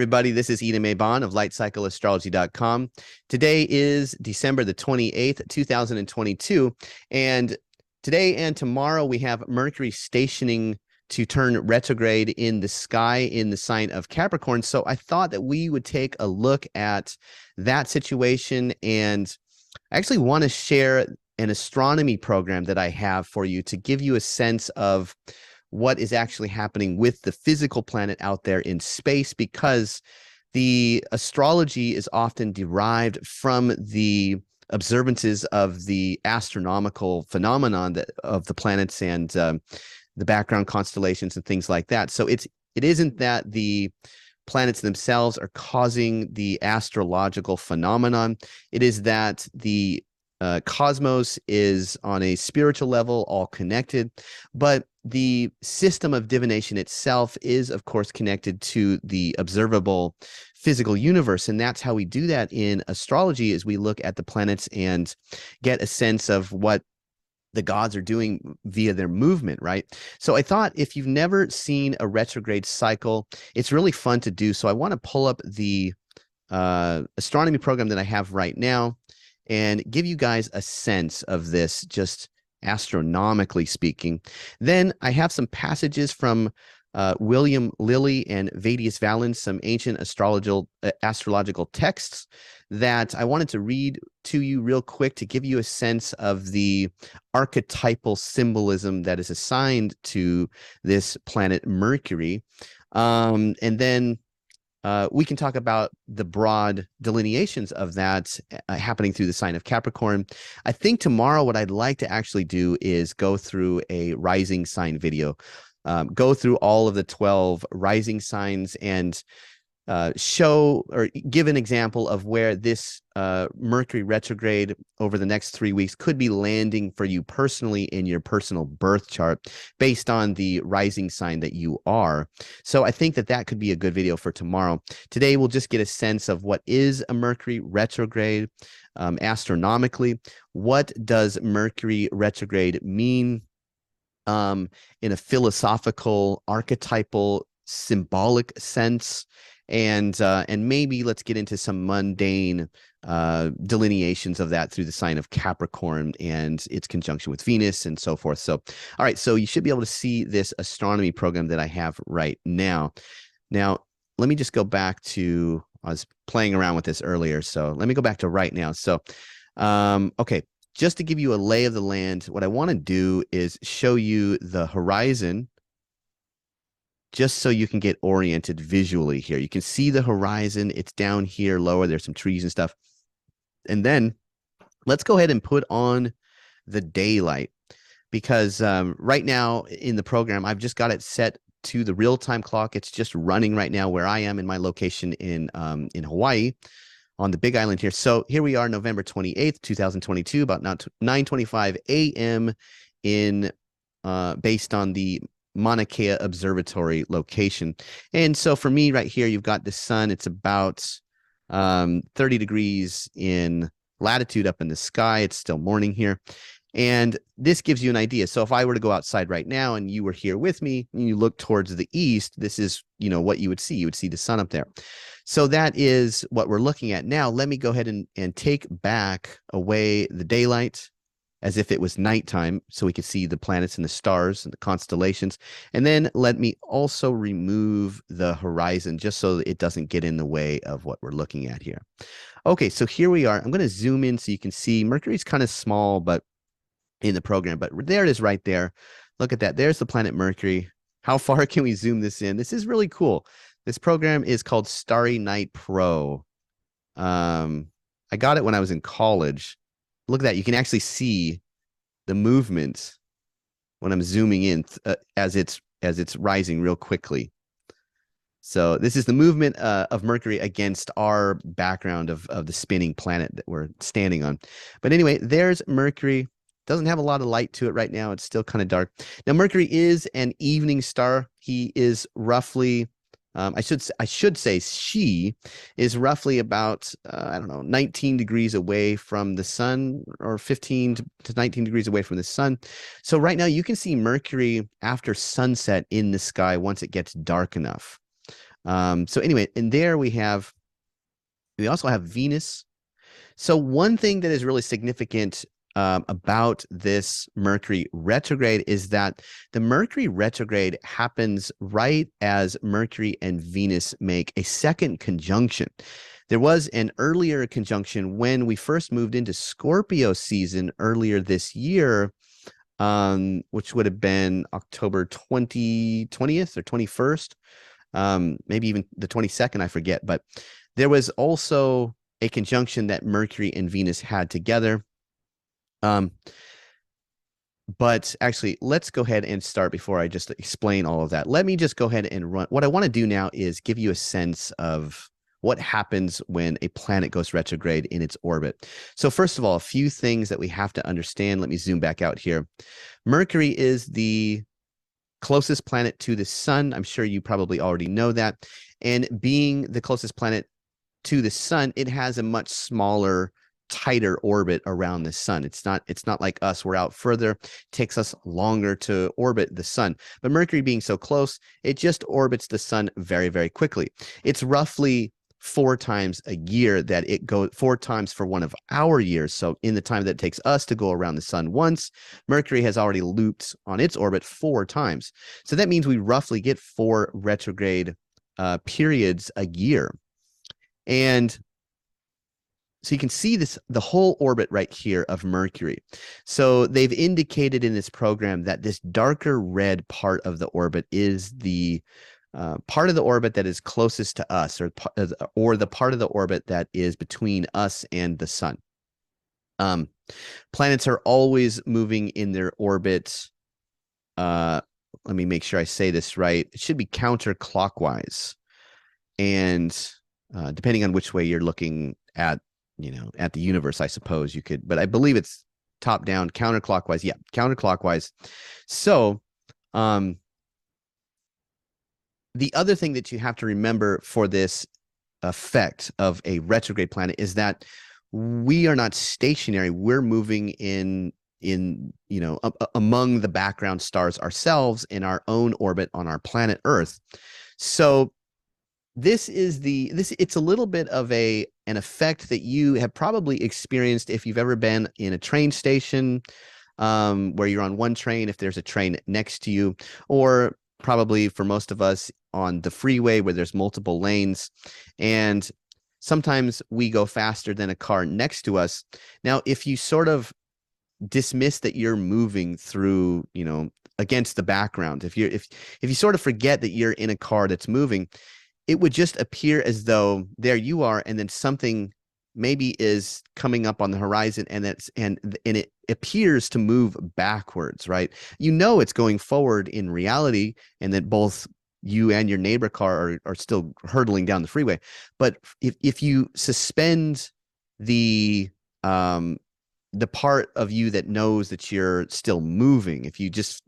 everybody. This is Ina Maybon of lightcycleastrology.com. Today is December the 28th, 2022. And today and tomorrow we have Mercury stationing to turn retrograde in the sky in the sign of Capricorn. So I thought that we would take a look at that situation. And I actually want to share an astronomy program that I have for you to give you a sense of what is actually happening with the physical planet out there in space, because the astrology is often derived from the observances of the astronomical phenomenon of the planets and the background constellations and things like that. So it isn't that the planets themselves are causing the astrological phenomenon. It is that the cosmos is on a spiritual level all connected, but the system of divination itself is, of course, connected to the observable physical universe. And that's how we do that in astrology, is we look at the planets and get a sense of what the gods are doing via their movement, right? So I thought, if you've never seen a retrograde cycle, it's really fun to do. So I want to pull up the astronomy program that I have right now and give you guys a sense of this, just astronomically speaking. Then I have some passages from William Lilly and Vettius Valens, some ancient astrological texts that I wanted to read to you real quick to give you a sense of the archetypal symbolism that is assigned to this planet Mercury. And then we can talk about the broad delineations of that happening through the sign of Capricorn. I think tomorrow what I'd like to actually do is go through a rising sign video, go through all of the 12 rising signs and show or give an example of where this Mercury retrograde over the next 3 weeks could be landing for you personally in your personal birth chart based on the rising sign that you are. So I think that that could be a good video for tomorrow. Today, we'll just get a sense of what is a Mercury retrograde astronomically. What does Mercury retrograde mean in a philosophical, archetypal, symbolic sense? And maybe let's get into some mundane delineations of that through the sign of Capricorn and its conjunction with Venus and so forth. So, all right, so you should be able to see this astronomy program that I have right now. Now, let me just go back to, I was playing around with this earlier, so let me go back to right now. So, okay, just to give you a lay of the land, what I want to do is show you the horizon, just so you can get oriented visually here. You can see the horizon. It's down here lower. There's some trees and stuff. And then let's go ahead and put on the daylight, because right now in the program, I've just got it set to the real-time clock. It's just running right now where I am in my location in Hawaii on the Big Island here. So here we are, November 28th, 2022, about 9:25 a.m. in based on the Mauna Kea Observatory location. And so for me right here, you've got the sun. It's about 30 degrees in latitude up in the sky. It's still morning here. And this gives you an idea. So if I were to go outside right now and you were here with me and you look towards the east, this is, what you would see. You would see the sun up there. So that is what we're looking at now. Let me go ahead and take back away the daylight, as if it was nighttime, so we could see the planets and the stars and the constellations. And then let me also remove the horizon, just so that it doesn't get in the way of what we're looking at here. Okay, so here we are. I'm going to zoom in so you can see Mercury's kind of small, but in the program, but there it is right there. Look at that. There's the planet Mercury. How far can we zoom this in? This is really cool. This program is called Starry Night Pro. I got it when I was in college. Look at that. You can actually see the movement when I'm zooming in as it's rising real quickly. So this is the movement of Mercury against our background of the spinning planet that we're standing on. But anyway, there's Mercury. Doesn't have a lot of light to it right now. It's still kind of dark. Now, Mercury is an evening star. He is roughly I should say she is roughly about, 19 degrees away from the sun, or 15 to 19 degrees away from the sun. So right now you can see Mercury after sunset in the sky once it gets dark enough. So anyway, and there we also have Venus. So one thing that is really significant about this Mercury retrograde is that the Mercury retrograde happens right as Mercury and Venus make a second conjunction. There was an earlier conjunction when we first moved into Scorpio season earlier this year, which would have been October 20th or 21st, maybe even the 22nd, I forget. But there was also a conjunction that Mercury and Venus had together. But actually, let's go ahead and start before I just explain all of that. Let me just go ahead and run. What I want to do now is give you a sense of what happens when a planet goes retrograde in its orbit. So first of all, a few things that we have to understand. Let me zoom back out here. Mercury is the closest planet to the sun. I'm sure you probably already know that. And being the closest planet to the sun, it has a much smaller, tighter orbit around the sun. It's not like us. We're out further. It takes us longer to orbit the sun. But Mercury being so close, it just orbits the sun very, very quickly. It's roughly 4 times a year that it goes, 4 times for one of our years. So in the time that it takes us to go around the sun once, Mercury has already looped on its orbit 4 times. So that means we roughly get 4 retrograde periods a year. And so you can see the whole orbit right here of Mercury. So they've indicated in this program that this darker red part of the orbit is the part of the orbit that is closest to us, or the part of the orbit that is between us and the sun. Planets are always moving in their orbit. Let me make sure I say this right. It should be counterclockwise. And depending on which way you're looking at, at the universe, I suppose you could, but I believe it's top down, counterclockwise. Yeah, counterclockwise. So, the other thing that you have to remember for this effect of a retrograde planet is that we are not stationary. We're moving among the background stars ourselves in our own orbit on our planet Earth. So it's a little bit of an effect that you have probably experienced if you've ever been in a train station, where you're on one train, if there's a train next to you, or probably for most of us on the freeway where there's multiple lanes, and sometimes we go faster than a car next to us. Now, if you sort of dismiss that you're moving through, against the background, if you sort of forget that you're in a car that's moving, it would just appear as though there you are, and then something maybe is coming up on the horizon, and it appears to move backwards, right? It's going forward in reality, and that both you and your neighbor car are still hurtling down the freeway. But if you suspend the part of you that knows that you're still moving, if you just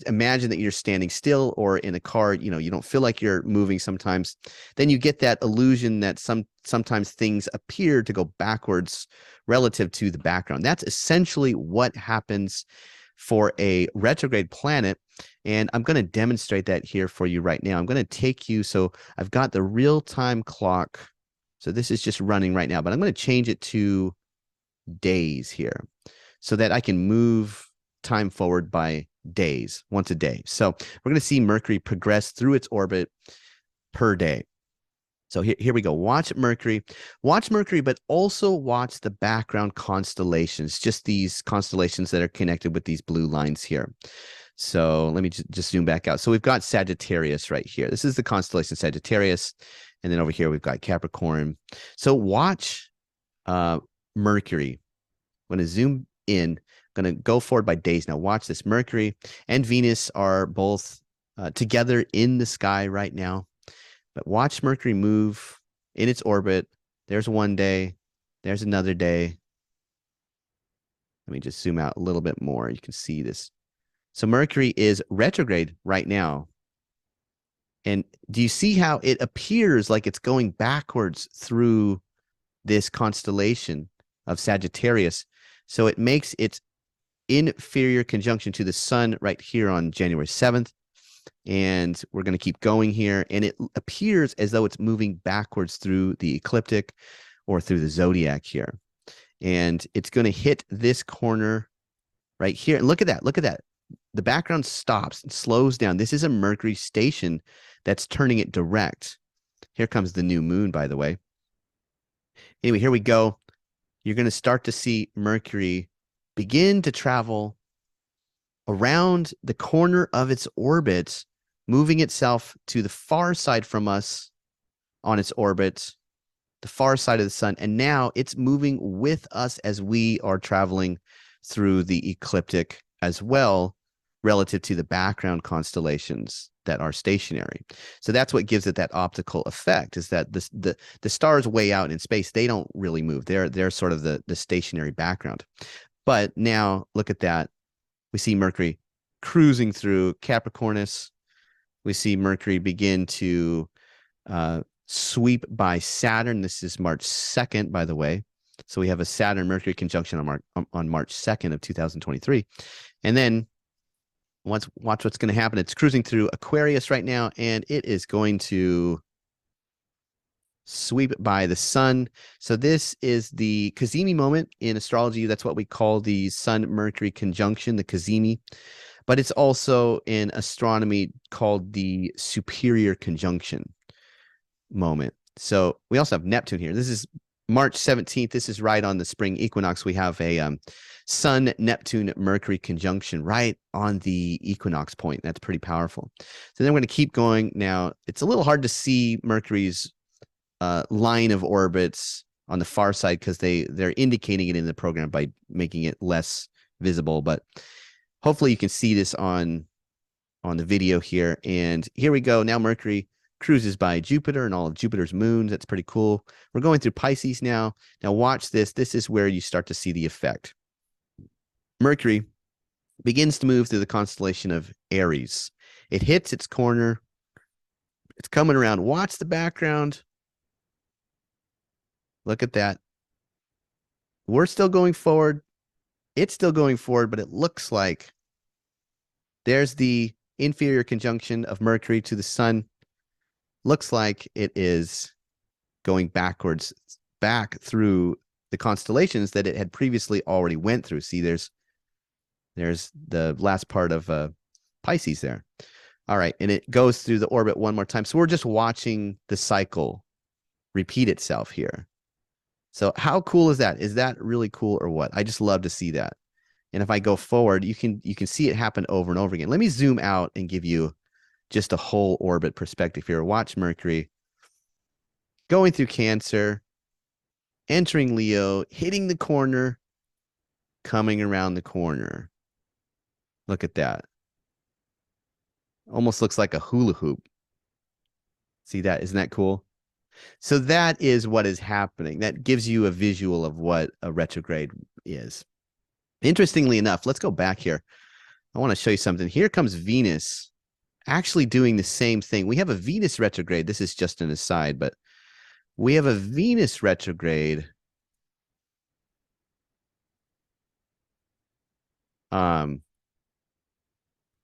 imagine that you're standing still, or in a car, you don't feel like you're moving sometimes, then you get that illusion that sometimes things appear to go backwards relative to the background. That's essentially what happens for a retrograde planet. And I'm going to demonstrate that here for you right now. I'm going to take you, so I've got the real-time clock. So this is just running right now, but I'm going to change it to days here so that I can move time forward by days, once a day. So we're going to see Mercury progress through its orbit per day. So here we go. Watch Mercury, but also watch the background constellations, just these constellations that are connected with these blue lines here. So let me just zoom back out. So we've got Sagittarius right here. This is the constellation Sagittarius. And then over here, we've got Capricorn. So watch Mercury. I'm going to zoom in. I'm going to go forward by days. Now watch this. Mercury and Venus are both together in the sky right now. But watch Mercury move in its orbit. There's one day. There's another day. Let me just zoom out a little bit more. You can see this. So Mercury is retrograde right now. And do you see how it appears like it's going backwards through this constellation of Sagittarius? So it makes its inferior conjunction to the sun right here on January 7th. And we're going to keep going here. And it appears as though it's moving backwards through the ecliptic or through the zodiac here. And it's going to hit this corner right here. And look at that. Look at that. The background stops and slows down. This is a Mercury station that's turning it direct. Here comes the new moon, by the way. Anyway, here we go. You're going to start to see Mercury begin to travel around the corner of its orbit, moving itself to the far side from us on its orbit, the far side of the sun. And now it's moving with us as we are traveling through the ecliptic as well, relative to the background constellations that are stationary. So that's what gives it that optical effect, is that the stars way out in space, they don't really move. They're sort of the stationary background. But now look at that. We see Mercury cruising through Capricornus. We see Mercury begin to sweep by Saturn. This is March 2nd, by the way. So we have a Saturn-Mercury conjunction on March 2nd of 2023. And then watch what's going to happen. It's cruising through Aquarius right now, and it is going to sweep by the sun. So this is the cazimi moment in astrology. That's what we call the Sun-Mercury conjunction, the cazimi. But it's also in astronomy called the superior conjunction moment. So we also have Neptune here. This is March 17th. This is right on the spring equinox. We have a Sun, Neptune, Mercury conjunction right on the equinox point. That's pretty powerful. So then we're going to keep going. Now, it's a little hard to see Mercury's line of orbits on the far side because they're indicating it in the program by making it less visible. But hopefully you can see this on the video here. And here we go. Now Mercury cruises by Jupiter and all of Jupiter's moons. That's pretty cool. We're going through Pisces now. Now watch this. This is where you start to see the effect. Mercury begins to move through the constellation of Aries. It hits its corner. It's coming around. Watch the background. Look at that. We're still going forward. It's still going forward, but it looks like there's the inferior conjunction of Mercury to the sun. Looks like it is going backwards, back through the constellations that it had previously already went through. See, there's the last part of Pisces there. All right, and it goes through the orbit one more time. So we're just watching the cycle repeat itself here. So how cool is that? Is that really cool or what? I just love to see that. And if I go forward, you can see it happen over and over again. Let me zoom out and give you just a whole orbit perspective here. Watch Mercury going through Cancer, entering Leo, hitting the corner, coming around the corner. Look at that. Almost looks like a hula hoop. See that? Isn't that cool? So that is what is happening. That gives you a visual of what a retrograde is. Interestingly enough, let's go back here. I want to show you something. Here comes Venus actually doing the same thing. We have a Venus retrograde. This is just an aside, but we have a Venus retrograde in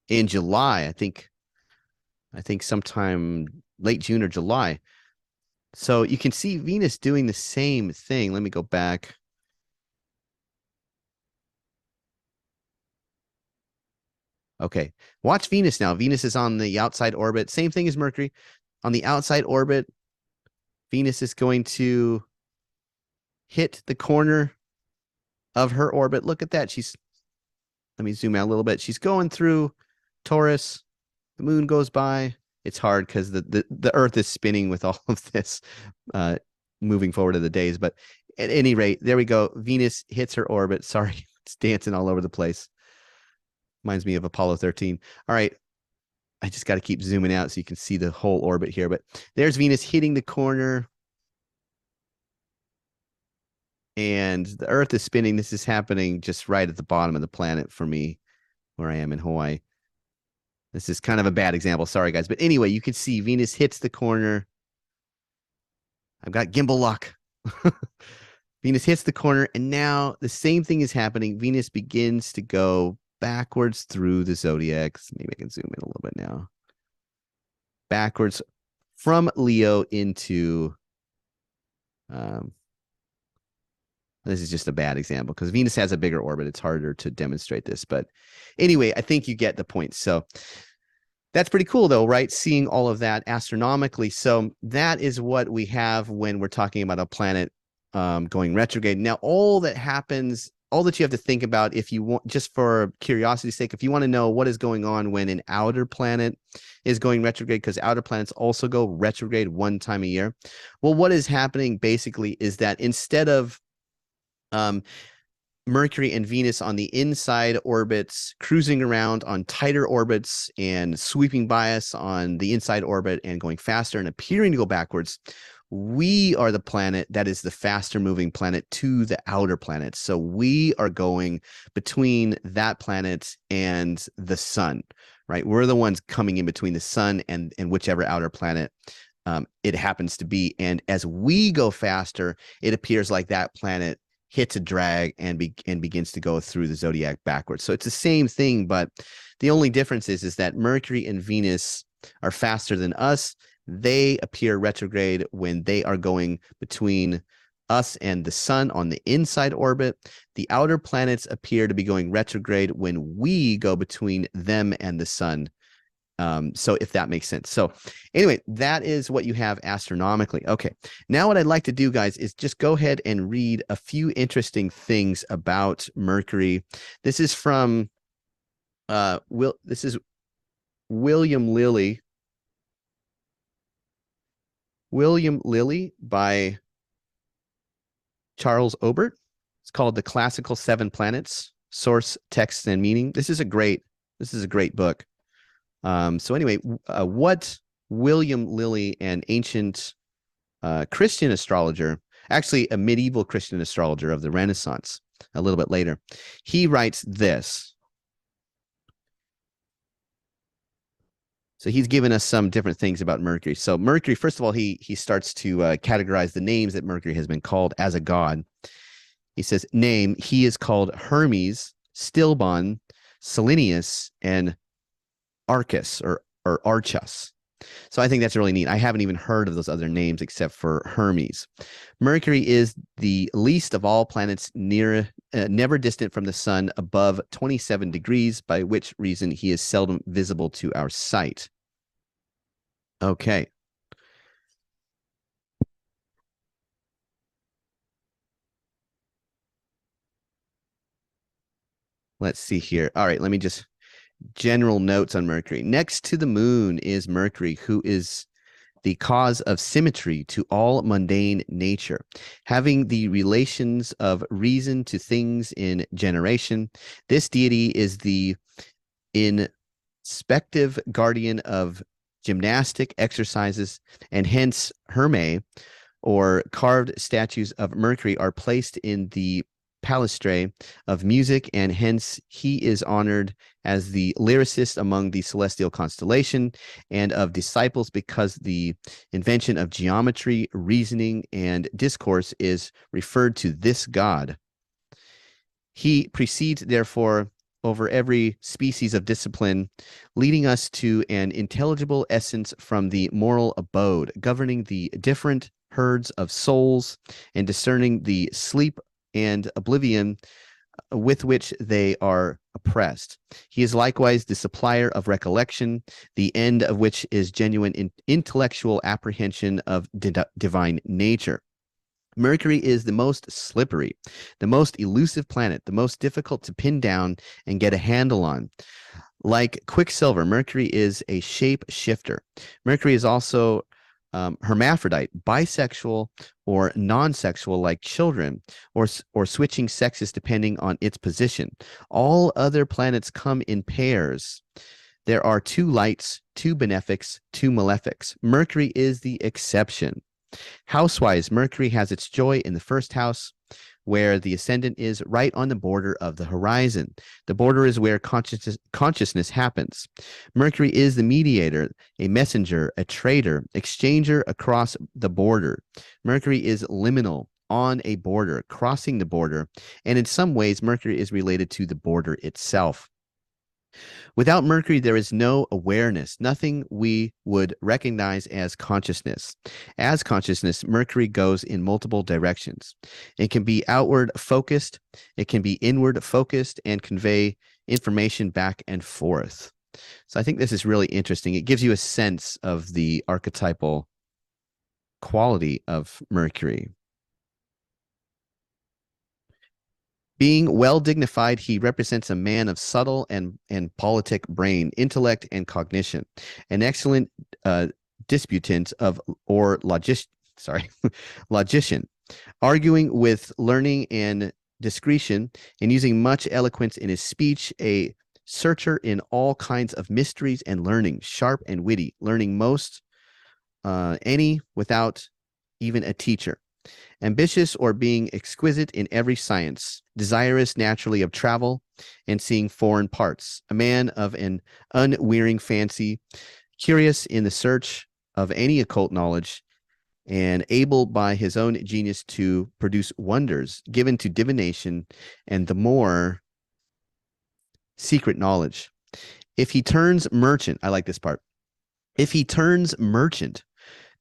July. I think sometime late June or July. So you can see Venus doing the same thing. Let me go back. Okay, watch Venus now. Venus is on the outside orbit. Same thing as Mercury. On the outside orbit, Venus is going to hit the corner of her orbit. Look at that. Let me zoom out a little bit. She's going through Taurus. The moon goes by. It's hard because the Earth is spinning with all of this moving forward of the days. But at any rate, there we go. Venus hits her orbit. Sorry, it's dancing all over the place. Reminds me of Apollo 13. All right. I just got to keep zooming out so you can see the whole orbit here. But there's Venus hitting the corner. And the Earth is spinning. This is happening just right at the bottom of the planet for me, where I am in Hawaii. This is kind of a bad example. Sorry, guys. But anyway, you can see Venus hits the corner. I've got gimbal lock. Venus hits the corner. And now the same thing is happening. Venus begins to go backwards through the zodiac. Maybe I can zoom in a little bit now. backwards from Leo into, this is just a bad example because Venus has a bigger orbit. It's harder to demonstrate this. But anyway, I think you get the point. So that's pretty cool though, right? Seeing all of that astronomically. So that is what we have when we're talking about a planet going retrograde. Now, all that happens, all that you have to think about, if you want, just for curiosity's sake, if you want to know what is going on when an outer planet is going retrograde, because outer planets also go retrograde one time a year. Well, what is happening basically is that instead of Mercury and Venus on the inside orbits, cruising around on tighter orbits and sweeping by us on the inside orbit and going faster and appearing to go backwards, we are the planet that is the faster moving planet to the outer planets. So we are going between that planet and the sun, right? We're the ones coming in between the sun and whichever outer planet it happens to be. And as we go faster, it appears like that planet hits a drag and begins to go through the zodiac backwards. So it's the same thing, but the only difference is that Mercury and Venus are faster than us. They appear retrograde when they are going between us and the sun on the inside orbit. The outer planets appear to be going retrograde when we go between them and the sun. So if that makes sense. So anyway, that is what you have astronomically. Okay. Now what I'd like to do, guys, is just go ahead and read a few interesting things about Mercury. This is from this is William Lilly. William Lilly by Charles Ober. It's called The Classical Seven Planets: Source, Text, and Meaning. This is a great book. So anyway, what William Lilly, an ancient Christian astrologer, actually a medieval Christian astrologer of the Renaissance, a little bit later, he writes this. So he's given us some different things about Mercury. So Mercury, first of all, he starts to categorize the names that Mercury has been called as a god. He says, name, he is called Hermes, Stilbon, Selenius, and Arcus or Archus. So I think that's really neat. I haven't even heard of those other names except for Hermes. Mercury is the least of all planets, never distant from the sun, above 27 degrees, by which reason he is seldom visible to our sight. Okay. Let's see here. All right, let me just general notes on Mercury. Next to the moon is Mercury, who is the cause of symmetry to all mundane nature, having the relations of reason to things in generation. This deity is the inspective guardian of gymnastic exercises, and hence Herme, or carved statues of Mercury, are placed in the palæstra of music, and hence he is honored as the lyricist among the celestial constellation and of disciples, because the invention of geometry, reasoning, and discourse is referred to this god. He precedes, therefore, over every species of discipline, leading us to an intelligible essence from the moral abode, governing the different herds of souls and discerning the sleep and oblivion with which they are oppressed. He is likewise the supplier of recollection, the end of which is genuine intellectual apprehension of divine nature. Mercury is the most slippery, the most elusive planet, the most difficult to pin down and get a handle on. Like Quicksilver, Mercury is a shape shifter. Mercury is also hermaphrodite, bisexual, or non-sexual, like children, or switching sexes depending on its position. All other planets come in pairs. There are two lights, two benefics, two malefics. Mercury is the exception. Housewise, Mercury has its joy in the first house, where the ascendant is right on the border of the horizon. The border is where consciousness happens. Mercury is the mediator, a messenger, a trader, exchanger across the border. Mercury is liminal, on a border, crossing the border, and in some ways, Mercury is related to the border itself. Without Mercury, there is no awareness, nothing we would recognize as consciousness. As consciousness, Mercury goes in multiple directions. It can be outward focused, it can be inward focused, and convey information back and forth. So I think this is really interesting. It gives you a sense of the archetypal quality of Mercury. Being well dignified, he represents a man of subtle and politic brain, intellect, and cognition, an excellent disputant or logician, arguing with learning and discretion, and using much eloquence in his speech, a searcher in all kinds of mysteries and learning, sharp and witty, learning most any without even a teacher. Ambitious or being exquisite in every science, desirous naturally of travel and seeing foreign parts, a man of an unwearying fancy, curious in the search of any occult knowledge, and able by his own genius to produce wonders, given to divination and the more secret knowledge. If he turns merchant, I like this part. If he turns merchant,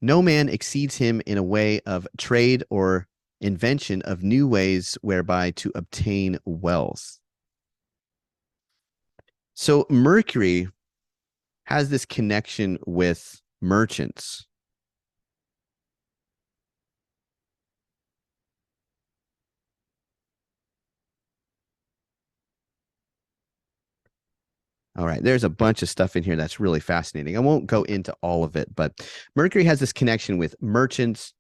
no man exceeds him in a way of trade or invention of new ways whereby to obtain wealth. So Mercury has this connection with merchants. All right, there's a bunch of stuff in here that's really fascinating. I won't go into all of it, but Mercury has this connection with merchants.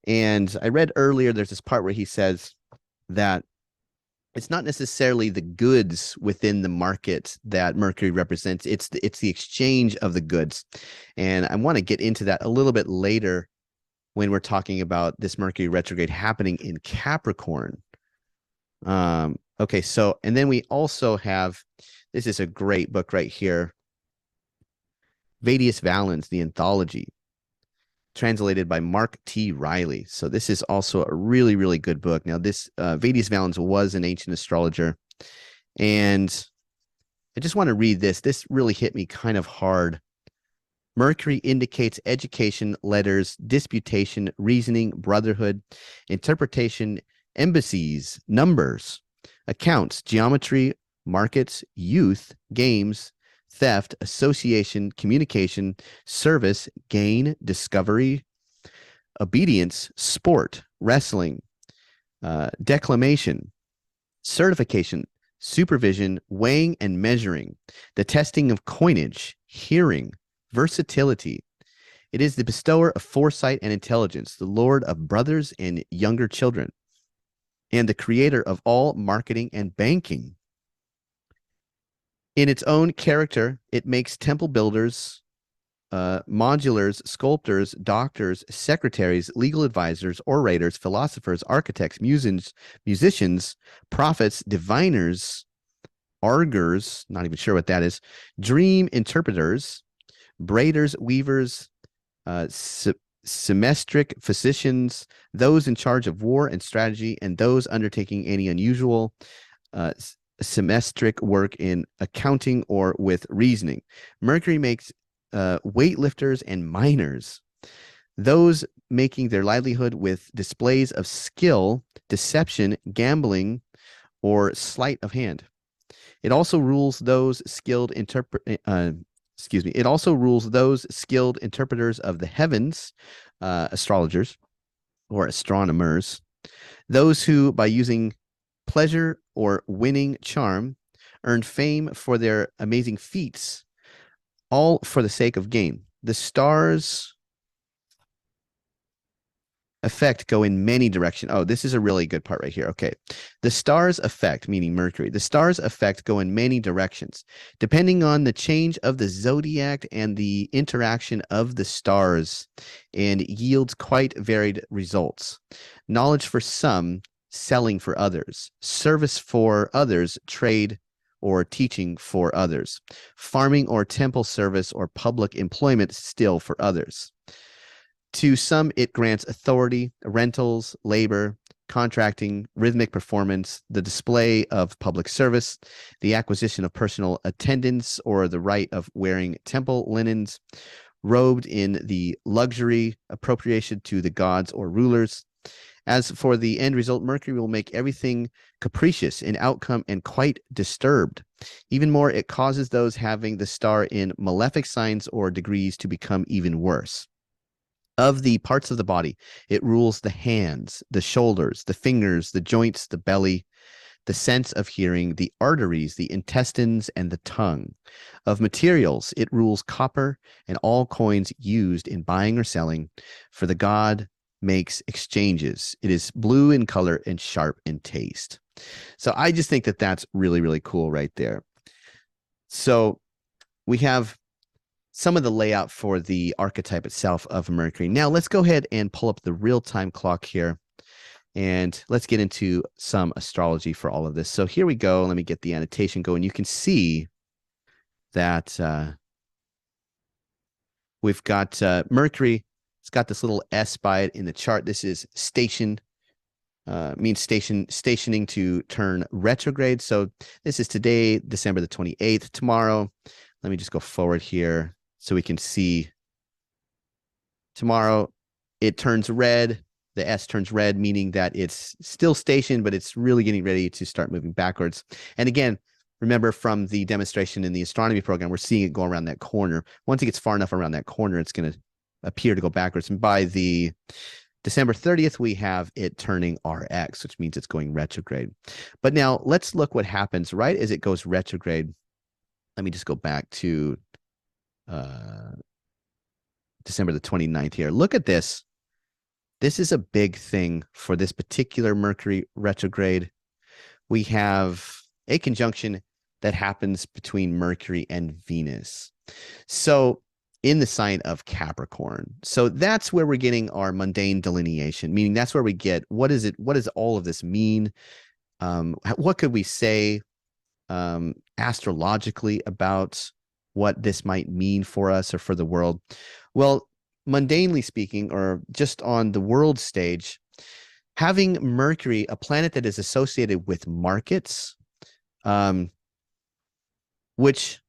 And I read earlier, there's this part where he says that it's not necessarily the goods within the market that Mercury represents. It's the exchange of the goods. And I want to get into that a little bit later when we're talking about this Mercury retrograde happening in Capricorn. Okay, so, and then we also have, this is a great book right here, Vettius Valens, the Anthology, translated by Mark T. Riley. So this is also a really, really good book. Now, this Vettius Valens was an ancient astrologer, and I just want to read this. This really hit me kind of hard. Mercury indicates education, letters, disputation, reasoning, brotherhood, interpretation, embassies, numbers, accounts, geometry, markets, youth, games, theft, association, communication, service, gain, discovery, obedience, sport, wrestling, declamation, certification, supervision, weighing and measuring, the testing of coinage, hearing, versatility. It is the bestower of foresight and intelligence, the lord of brothers and younger children, and the creator of all marketing and banking. In its own character, it makes temple builders, modulars, sculptors, doctors, secretaries, legal advisors, orators, philosophers, architects, musicians, prophets, diviners, arguers, not even sure what that is, dream interpreters, braiders, weavers, semestric physicians, those in charge of war and strategy, and those undertaking any unusual semestric work in accounting or with reasoning. Mercury makes weightlifters and miners, those making their livelihood with displays of skill, deception, gambling, or sleight of hand. It also rules those skilled It also rules those skilled interpreters of the heavens, astrologers or astronomers, those who, by using pleasure or winning charm, earn fame for their amazing feats, all for the sake of gain. The stars effect go in many directions. Oh, this is a really good part right here. Okay. The stars effect, meaning Mercury, the stars effect go in many directions, depending on the change of the zodiac and the interaction of the stars, and yields quite varied results. Knowledge for some, selling for others, service for others, trade or teaching for others, farming or temple service or public employment still for others. To some, it grants authority, rentals, labor, contracting, rhythmic performance, the display of public service, the acquisition of personal attendance or the right of wearing temple linens, robed in the luxury appropriation to the gods or rulers. As for the end result, Mercury will make everything capricious in outcome and quite disturbed. Even more, it causes those having the star in malefic signs or degrees to become even worse. Of the parts of the body, it rules the hands, the shoulders, the fingers, the joints, the belly, the sense of hearing, the arteries, the intestines, and the tongue. Of materials, it rules copper and all coins used in buying or selling, for the god makes exchanges. It is blue in color and sharp in taste. So I just think that that's really, really cool right there. So we have some of the layout for the archetype itself of Mercury. Now let's go ahead and pull up the real-time clock here, and let's get into some astrology for all of this. So here we go. Let me get the annotation going. You can see that we've got Mercury. It's got this little S by it in the chart. This is station, means stationing to turn retrograde. So this is today, December the 28th. Tomorrow, let me just go forward here so we can see. Tomorrow, it turns red. The S turns red, meaning that it's still stationed, but it's really getting ready to start moving backwards. And again, remember from the demonstration in the astronomy program, we're seeing it go around that corner. Once it gets far enough around that corner, it's going to appear to go backwards. And by the December 30th, we have it turning RX, which means it's going retrograde. But now let's look what happens right as it goes retrograde. Let me just go back to December the 29th here. Look at this. This is a big thing for this particular Mercury retrograde. We have a conjunction that happens between Mercury and Venus. So in the sign of Capricorn. So that's where we're getting our mundane delineation, meaning that's where we get what is it? What does all of this mean? What could we say astrologically about what this might mean for us or for the world? Well, mundanely speaking, or just on the world stage, having Mercury, a planet that is associated with markets, which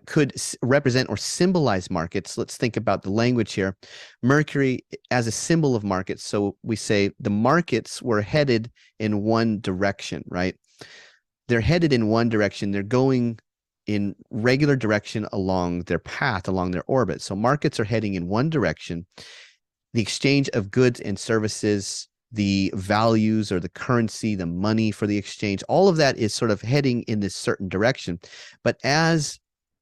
could represent or symbolize markets. Let's think about the language here. Mercury as a symbol of markets. So we say the markets were headed in one direction, right? They're headed in one direction. They're going in regular direction along their path, along their orbit. So markets are heading in one direction. The exchange of goods and services, the values or the currency, the money for the exchange, all of that is sort of heading in this certain direction. But as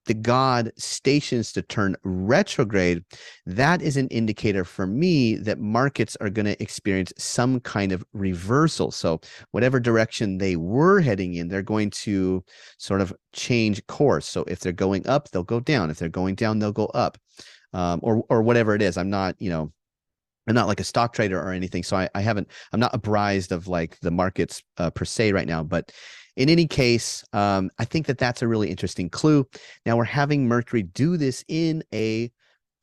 the god stations to turn retrograde, that is an indicator for me that markets are going to experience some kind of reversal. So whatever direction they were heading in, they're going to sort of change course. So if they're going up, they'll go down. If they're going down, they'll go up, or whatever it is. I'm not, I'm not like a stock trader or anything. So I'm not apprised of like the markets per se right now, but in any case, I think that that's a really interesting clue. Now we're having Mercury do this in a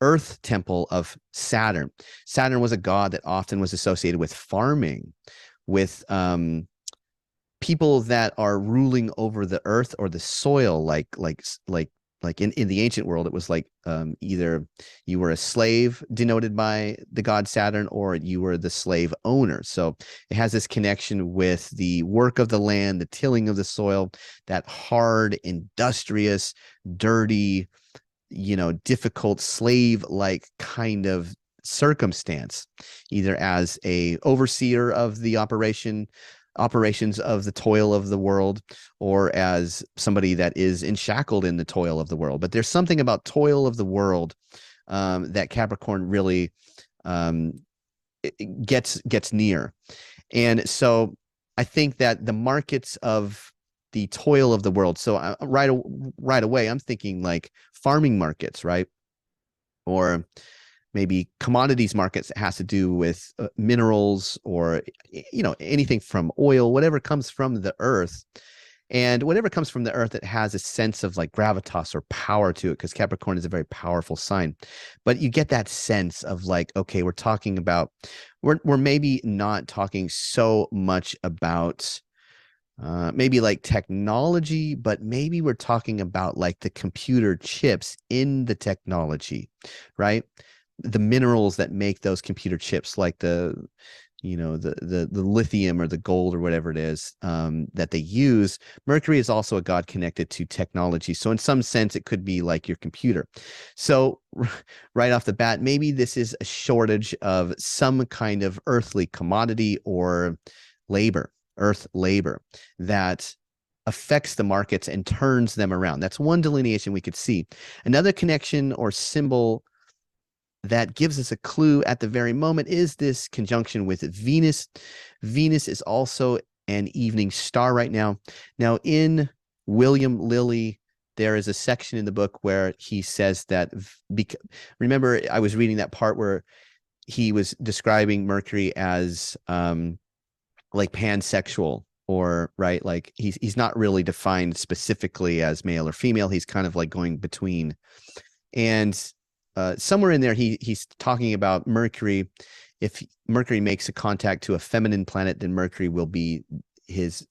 earth temple of Saturn. Saturn was a god that often was associated with farming, with people that are ruling over the earth or the soil, like in the ancient world, it was like either you were a slave denoted by the god Saturn, or you were the slave owner. So it has this connection with the work of the land, the tilling of the soil, that hard, industrious, dirty, difficult slave-like kind of circumstance, either as a overseer of the operations of the toil of the world, or as somebody that is enshackled in the toil of the world. But there's something about toil of the world that Capricorn really gets near. And so I think that the markets of the toil of the world, so right away, I'm thinking like farming markets, right? Or maybe commodities markets that has to do with minerals, or anything from oil, whatever comes from the earth. And whatever comes from the earth, it has a sense of like gravitas or power to it, because Capricorn is a very powerful sign. But you get that sense of like, okay, we're talking about, we're maybe not talking so much about maybe like technology, but maybe we're talking about like the computer chips in the technology, right? The minerals that make those computer chips, like the lithium or the gold or whatever it is that they use. Mercury is also a god connected to technology. So in some sense, it could be like your computer. So right off the bat, maybe this is a shortage of some kind of earthly commodity or earth labor that affects the markets and turns them around. That's one delineation we could see. Another connection or symbol that gives us a clue at the very moment is this conjunction with Venus. Venus is also an evening star right now. Now, in William Lilly, there is a section in the book where he says that, remember, I was reading that part where he was describing Mercury as like pansexual, or right, like he's not really defined specifically as male or female. He's kind of like going between. And somewhere in there, he's talking about Mercury. If Mercury makes a contact to a feminine planet, then Mercury will be its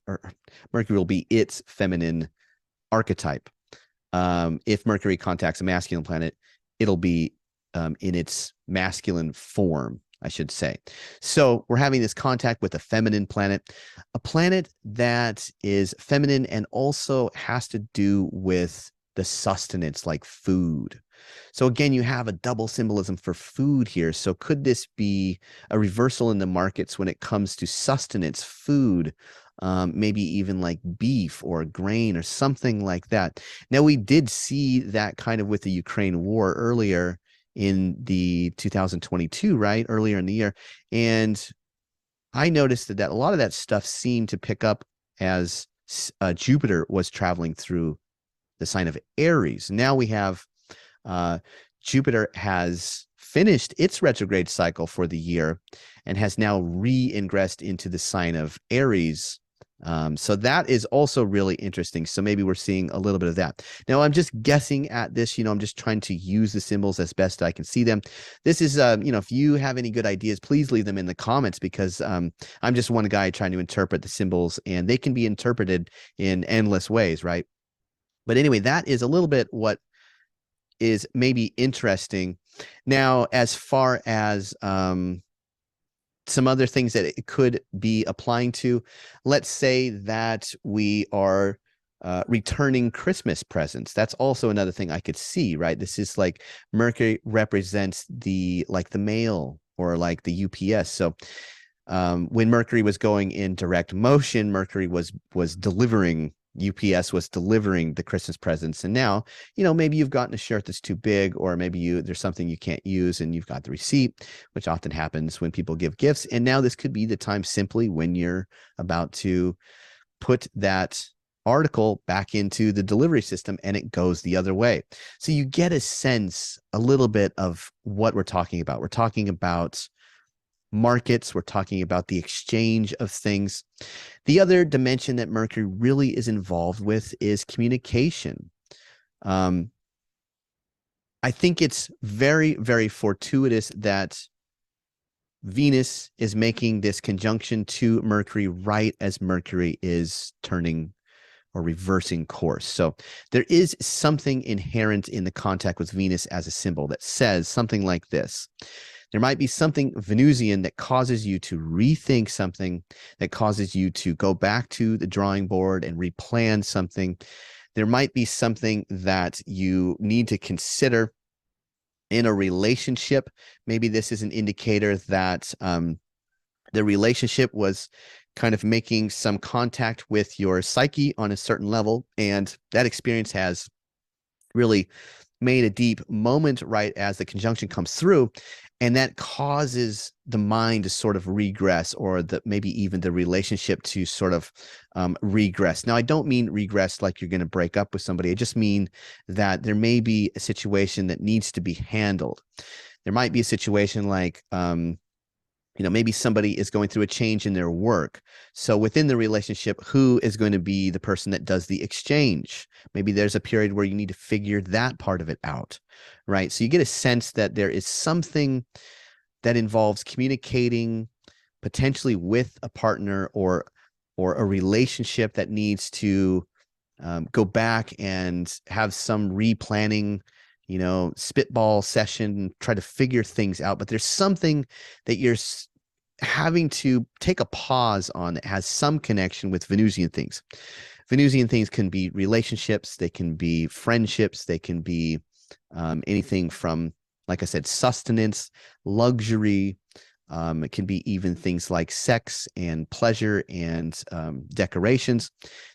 feminine archetype. If Mercury contacts a masculine planet, it'll be in its masculine form, I should say. So we're having this contact with a feminine planet, a planet that is feminine and also has to do with the sustenance, like food. So again, you have a double symbolism for food here. So could this be a reversal in the markets when it comes to sustenance, food, maybe even like beef or grain or something like that? Now, we did see that kind of with the Ukraine war earlier in the 2022, right? Earlier in the year. And I noticed that a lot of that stuff seemed to pick up as Jupiter was traveling through the sign of Aries. Now we have Jupiter has finished its retrograde cycle for the year and has now re-ingressed into the sign of Aries. So that is also really interesting. So maybe we're seeing a little bit of that. Now, I'm just guessing at this, I'm just trying to use the symbols as best I can see them. This is, if you have any good ideas, please leave them in the comments, because I'm just one guy trying to interpret the symbols, and they can be interpreted in endless ways, right? But anyway, that is a little bit what is maybe interesting. Now, as far as some other things that it could be applying to, let's say that we are returning Christmas presents. That's also another thing I could see, right? This is like Mercury represents the mail or like the UPS. So when Mercury was going in direct motion, Mercury was delivering, UPS was delivering the Christmas presents. And now, maybe you've gotten a shirt that's too big, or maybe there's something you can't use and you've got the receipt, which often happens when people give gifts. And now this could be the time simply when you're about to put that article back into the delivery system and it goes the other way. So you get a sense a little bit of what we're talking about. We're talking about markets. We're talking about the exchange of things. The other dimension that Mercury really is involved with is communication. I think it's very, very fortuitous that Venus is making this conjunction to Mercury right as Mercury is turning or reversing course. So there is something inherent in the contact with Venus as a symbol that says something like this. There might be something Venusian that causes you to rethink something, that causes you to go back to the drawing board and replan something. There might be something that you need to consider in a relationship. Maybe this is an indicator that the relationship was kind of making some contact with your psyche on a certain level, and that experience has really made a deep moment right as the conjunction comes through, and that causes the mind to sort of regress, or maybe even the relationship to sort of regress. Now, I don't mean regress like you're going to break up with somebody. I just mean that there may be a situation that needs to be handled. There might be a situation like maybe somebody is going through a change in their work. So within the relationship, who is going to be the person that does the exchange? Maybe there's a period where you need to figure that part of it out, right? So you get a sense that there is something that involves communicating potentially with a partner or a relationship that needs to go back and have some replanning, spitball session, try to figure things out. But there's something that you're having to take a pause on that has some connection with Venusian things. Venusian things can be relationships, they can be friendships, they can be anything from, like I said, sustenance, luxury. It can be even things like sex and pleasure and decorations.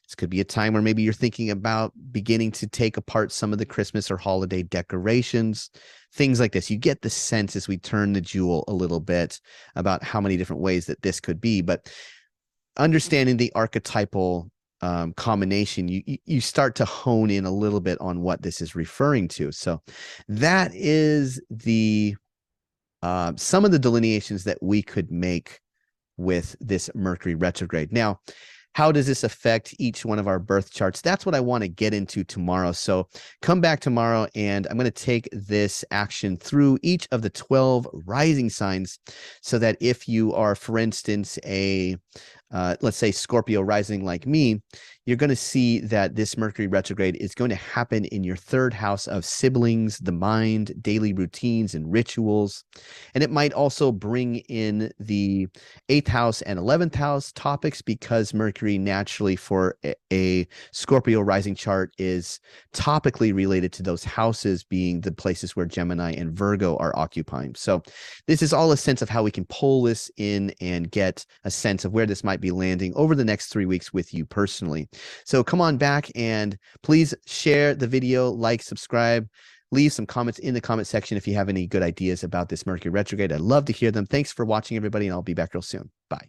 This could be a time where maybe you're thinking about beginning to take apart some of the Christmas or holiday decorations, things like this. You get the sense as we turn the jewel a little bit about how many different ways that this could be. But understanding the archetypal combination, you start to hone in a little bit on what this is referring to. So that is the some of the delineations that we could make with this Mercury retrograde. Now, how does this affect each one of our birth charts? That's what I want to get into tomorrow. So come back tomorrow and I'm going to take this action through each of the 12 rising signs so that if you are, for instance, let's say Scorpio rising like me, you're going to see that this Mercury retrograde is going to happen in your third house of siblings, the mind, daily routines, and rituals. And it might also bring in the 8th house and 11th house topics because Mercury naturally for a Scorpio rising chart is topically related to those houses being the places where Gemini and Virgo are occupying. So this is all a sense of how we can pull this in and get a sense of where this might be landing over the next 3 weeks with you personally. So come on back and please share the video, like, subscribe, leave some comments in the comment section if you have any good ideas about this Mercury retrograde. I'd love to hear them. Thanks for watching, everybody, and I'll be back real soon. Bye.